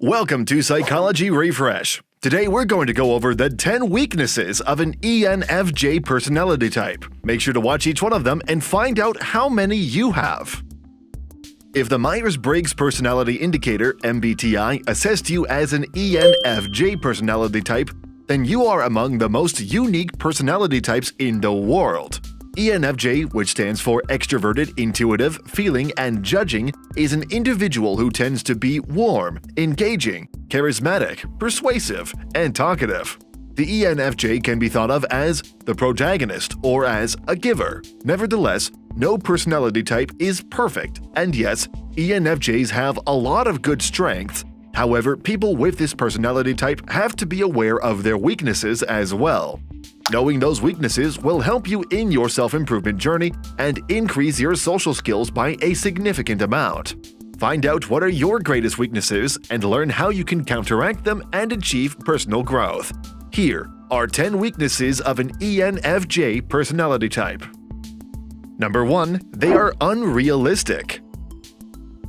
Welcome to Psychology Refresh. Today we're going to go over the 10 weaknesses of an ENFJ personality type. Make sure to watch each one of them and find out how many you have. If the Myers-Briggs Personality Indicator (MBTI) assessed you as an ENFJ personality type, then you are among the most unique personality types in the world. ENFJ, which stands for Extroverted, Intuitive, Feeling, and Judging, is an individual who tends to be warm, engaging, charismatic, persuasive, and talkative. The ENFJ can be thought of as the protagonist or as a giver. Nevertheless, no personality type is perfect, and yes, ENFJs have a lot of good strengths. However, people with this personality type have to be aware of their weaknesses as well. Knowing those weaknesses will help you in your self-improvement journey and increase your social skills by a significant amount. Find out what are your greatest weaknesses and learn how you can counteract them and achieve personal growth. Here are 10 weaknesses of an ENFJ personality type. Number 1. They are unrealistic.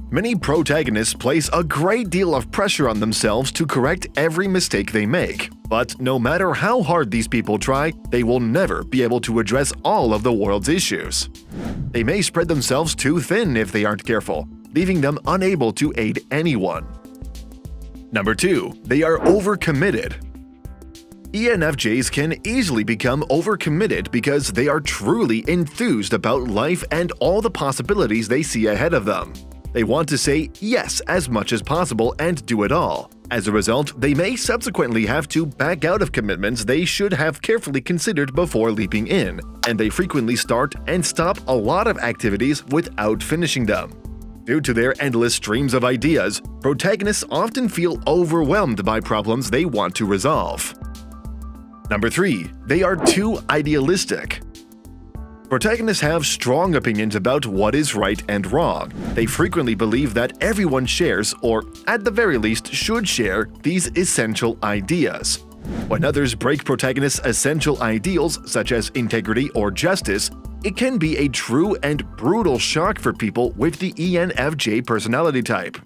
Many protagonists place a great deal of pressure on themselves to correct every mistake they make. But no matter how hard these people try, they will never be able to address all of the world's issues. They may spread themselves too thin if they aren't careful, leaving them unable to aid anyone. Number 2. They are overcommitted. ENFJs can easily become overcommitted because they are truly enthused about life and all the possibilities they see ahead of them. They want to say yes as much as possible and do it all. As a result, they may subsequently have to back out of commitments they should have carefully considered before leaping in, and they frequently start and stop a lot of activities without finishing them. Due to their endless streams of ideas, protagonists often feel overwhelmed by problems they want to resolve. Number 3. They are too idealistic. Protagonists have strong opinions about what is right and wrong. They frequently believe that everyone shares, or at the very least should share, these essential ideas. When others break protagonists' essential ideals, such as integrity or justice, it can be a true and brutal shock for people with the ENFJ personality type.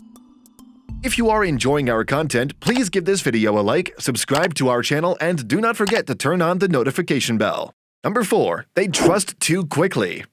If you are enjoying our content, please give this video a like, subscribe to our channel, and do not forget to turn on the notification bell. Number 4. They trust too quickly.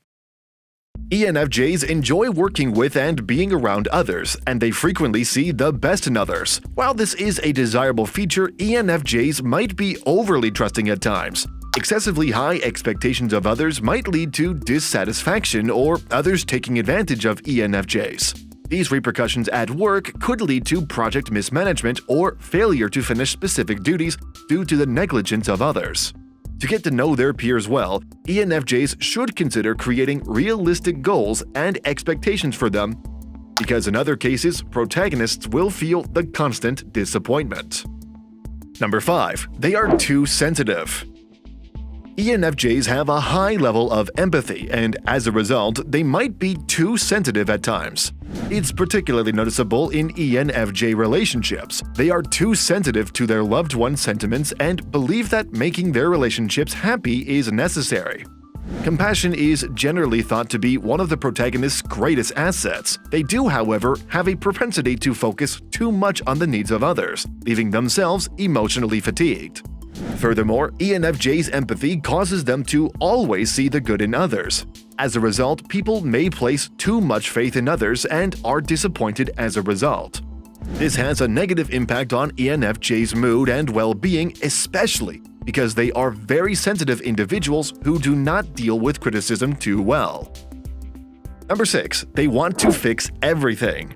ENFJs enjoy working with and being around others, and they frequently see the best in others. While this is a desirable feature, ENFJs might be overly trusting at times. Excessively high expectations of others might lead to dissatisfaction or others taking advantage of ENFJs. These repercussions at work could lead to project mismanagement or failure to finish specific duties due to the negligence of others. To get to know their peers well, ENFJs should consider creating realistic goals and expectations for them, because in other cases, protagonists will feel the constant disappointment. Number 5. They are too sensitive. ENFJs have a high level of empathy, and as a result, they might be too sensitive at times. It's particularly noticeable in ENFJ relationships. They are too sensitive to their loved one's sentiments and believe that making their relationships happy is necessary. Compassion is generally thought to be one of the protagonist's greatest assets. They do, however, have a propensity to focus too much on the needs of others, leaving themselves emotionally fatigued. Furthermore, ENFJ's empathy causes them to always see the good in others. As a result, people may place too much faith in others and are disappointed as a result. This has a negative impact on ENFJ's mood and well-being, especially because they are very sensitive individuals who do not deal with criticism too well. Number 6. They want to fix everything.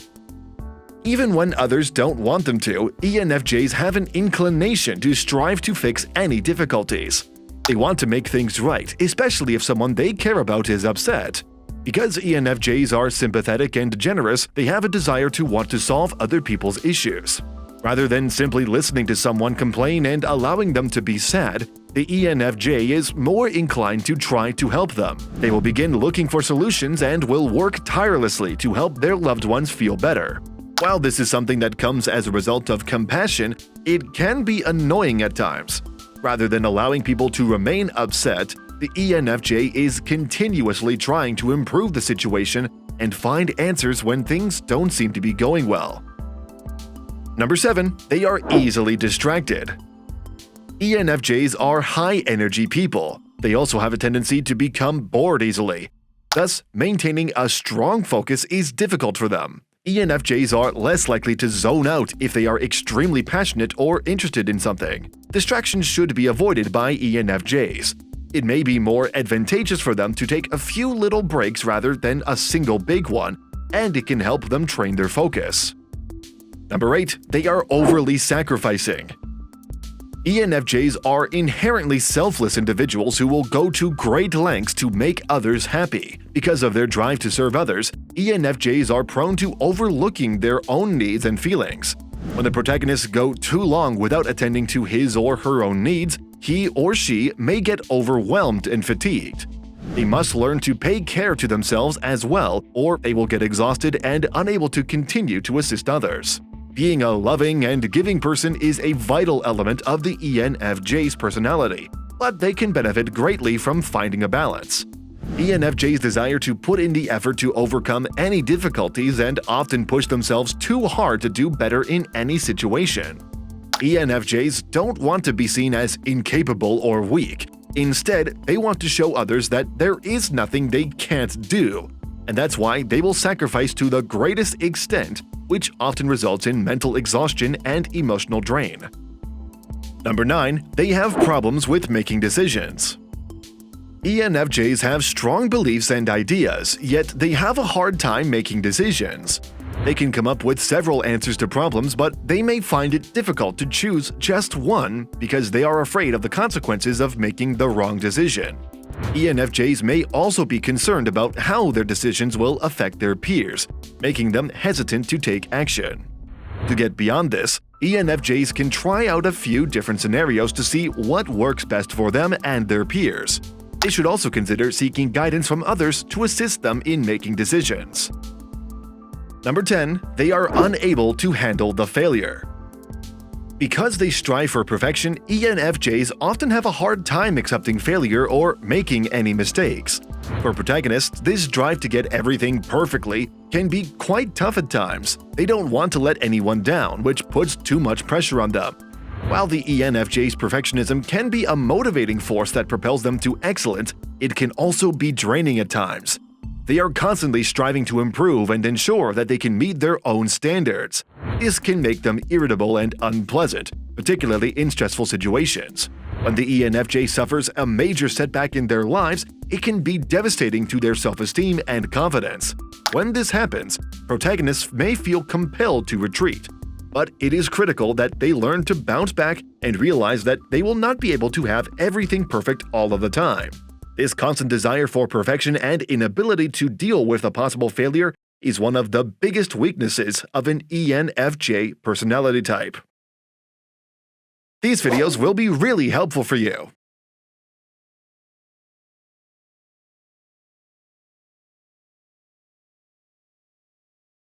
Even when others don't want them to, ENFJs have an inclination to strive to fix any difficulties. They want to make things right, especially if someone they care about is upset. Because ENFJs are sympathetic and generous, they have a desire to want to solve other people's issues. Rather than simply listening to someone complain and allowing them to be sad, the ENFJ is more inclined to try to help them. They will begin looking for solutions and will work tirelessly to help their loved ones feel better. While this is something that comes as a result of compassion, it can be annoying at times. Rather than allowing people to remain upset, the ENFJ is continuously trying to improve the situation and find answers when things don't seem to be going well. Number 7. They are easily distracted. ENFJs are high-energy people. They also have a tendency to become bored easily. Thus, maintaining a strong focus is difficult for them. ENFJs are less likely to zone out if they are extremely passionate or interested in something. Distractions should be avoided by ENFJs. It may be more advantageous for them to take a few little breaks rather than a single big one, and it can help them train their focus. Number 8. They are overly sacrificing. ENFJs are inherently selfless individuals who will go to great lengths to make others happy. Because of their drive to serve others, ENFJs are prone to overlooking their own needs and feelings. When the protagonists go too long without attending to his or her own needs, he or she may get overwhelmed and fatigued. They must learn to pay care to themselves as well, or they will get exhausted and unable to continue to assist others. Being a loving and giving person is a vital element of the ENFJ's personality, but they can benefit greatly from finding a balance. ENFJs desire to put in the effort to overcome any difficulties and often push themselves too hard to do better in any situation. ENFJs don't want to be seen as incapable or weak. Instead, they want to show others that there is nothing they can't do, and that's why they will sacrifice to the greatest extent, which often results in mental exhaustion and emotional drain. Number 9. They have problems with making decisions. ENFJs have strong beliefs and ideas, yet they have a hard time making decisions. They can come up with several answers to problems, but they may find it difficult to choose just one because they are afraid of the consequences of making the wrong decision. ENFJs may also be concerned about how their decisions will affect their peers, making them hesitant to take action. To get beyond this, ENFJs can try out a few different scenarios to see what works best for them and their peers. They should also consider seeking guidance from others to assist them in making decisions. Number 10. They are unable to handle the failure. Because they strive for perfection, ENFJs often have a hard time accepting failure or making any mistakes. For protagonists, this drive to get everything perfectly can be quite tough at times. They don't want to let anyone down, which puts too much pressure on them. While the ENFJ's perfectionism can be a motivating force that propels them to excellence, it can also be draining at times. They are constantly striving to improve and ensure that they can meet their own standards. This can make them irritable and unpleasant, particularly in stressful situations. When the ENFJ suffers a major setback in their lives, it can be devastating to their self-esteem and confidence. When this happens, protagonists may feel compelled to retreat. But it is critical that they learn to bounce back and realize that they will not be able to have everything perfect all of the time. This constant desire for perfection and inability to deal with a possible failure is one of the biggest weaknesses of an ENFJ personality type. These videos will be really helpful for you.